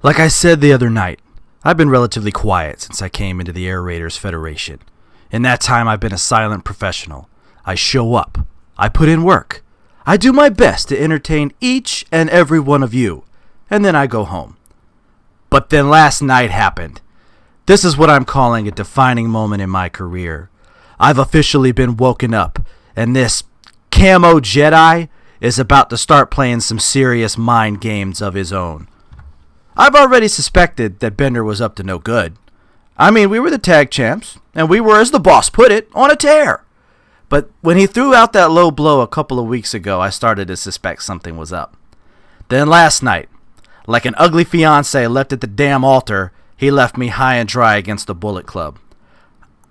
Like I said the other night, I've been relatively quiet since I came into the Air Raiders Federation. In that time, I've been a silent professional. I show up. I put in work. I do my best to entertain each and every one of you, and then I go home. But then last night happened. This is what I'm calling a defining moment in my career. I've officially been woken up, and this camo Jedi is about to start playing some serious mind games of his own. I've already suspected that Bender was up to no good. I mean, we were the tag champs, and we were, as the boss put it, on a tear. But when he threw out that low blow a couple of weeks ago, I started to suspect something was up. Then last night, like an ugly fiancé left at the damn altar, he left me high and dry against the Bullet Club.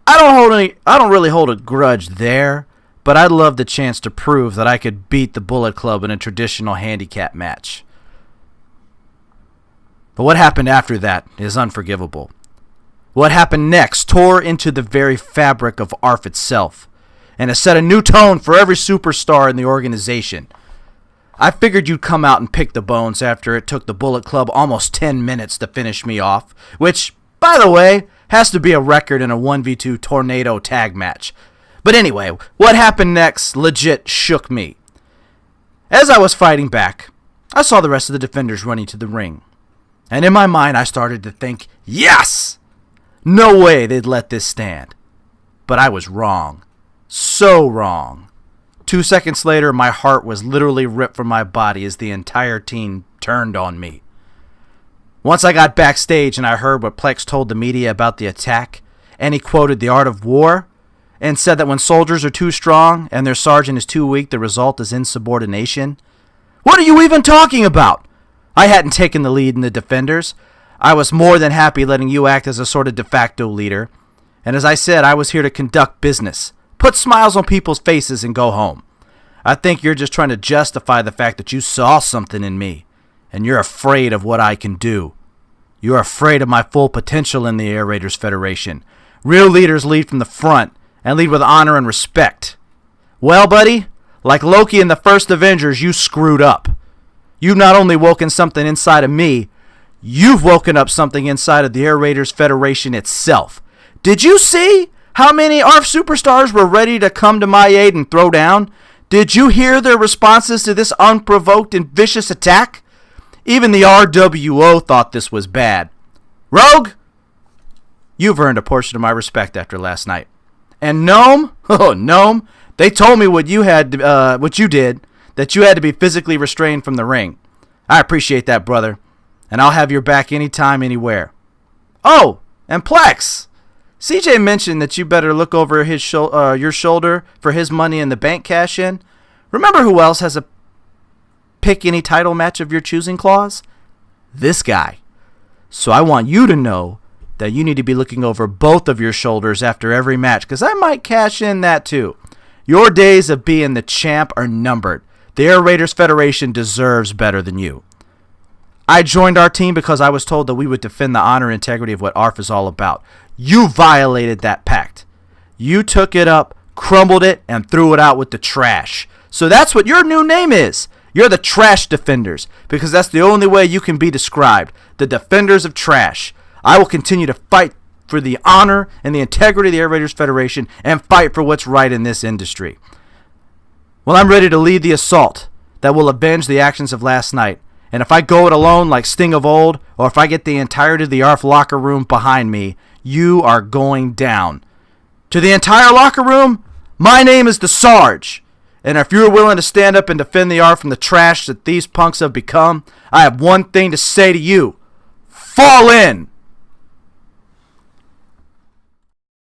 I don't really hold a grudge there, but I'd love the chance to prove that I could beat the Bullet Club in a traditional handicap match. But what happened after that is unforgivable. What happened next tore into the very fabric of ARF itself, and it set a new tone for every superstar in the organization. I figured you'd come out and pick the bones after it took the Bullet Club almost 10 minutes to finish me off, which, by the way, has to be a record in a 1v2 tornado tag match. But anyway, what happened next legit shook me. As I was fighting back, I saw the rest of the defenders running to the ring. And in my mind, I started to think, yes! No way they'd let this stand. But I was wrong. So wrong. 2 seconds later, my heart was literally ripped from my body as the entire team turned on me. Once I got backstage and I heard what Plex told the media about the attack, and he quoted The Art of War, and said that when soldiers are too strong and their sergeant is too weak, the result is insubordination. What are you even talking about? I hadn't taken the lead in the defenders. I was more than happy letting you act as a sort of de facto leader. And as I said, I was here to conduct business, put smiles on people's faces, and go home. I think you're just trying to justify the fact that you saw something in me, and you're afraid of what I can do. You're afraid of my full potential in the Air Raiders Federation. Real leaders lead from the front, and lead with honor and respect. Well, buddy, like Loki in the first Avengers, you screwed up. You've not only woken something inside of me, you've woken up something inside of the Air Raiders Federation itself. Did you see how many ARF superstars were ready to come to my aid and throw down? Did you hear their responses to this unprovoked and vicious attack? Even the RWO thought this was bad. Rogue, you've earned a portion of my respect after last night. And Gnome, Gnome, they told me what you did, that you had to be physically restrained from the ring. I appreciate that, brother, and I'll have your back anytime, anywhere. Oh, and Plex, CJ mentioned that you better look over your shoulder for his Money in the Bank cash-in. Remember who else has a pick any title match of your choosing clause? This guy. So I want you to know that you need to be looking over both of your shoulders after every match, because I might cash in that too. Your days of being the champ are numbered. The Air Raiders Federation deserves better than you. I joined our team because I was told that we would defend the honor and integrity of what ARF is all about. You violated that pact. You took it up, crumbled it, and threw it out with the trash. So that's what your new name is. You're the Trash Defenders, because that's the only way you can be described. The Defenders of Trash. I will continue to fight for the honor and the integrity of the Air Raiders Federation and fight for what's right in this industry. Well, I'm ready to lead the assault that will avenge the actions of last night. And if I go it alone like Sting of old, or if I get the entirety of the ARF locker room behind me, you are going down. To the entire locker room, my name is the Sarge. And if you're willing to stand up and defend the ARF from the trash that these punks have become, I have one thing to say to you. Fall in!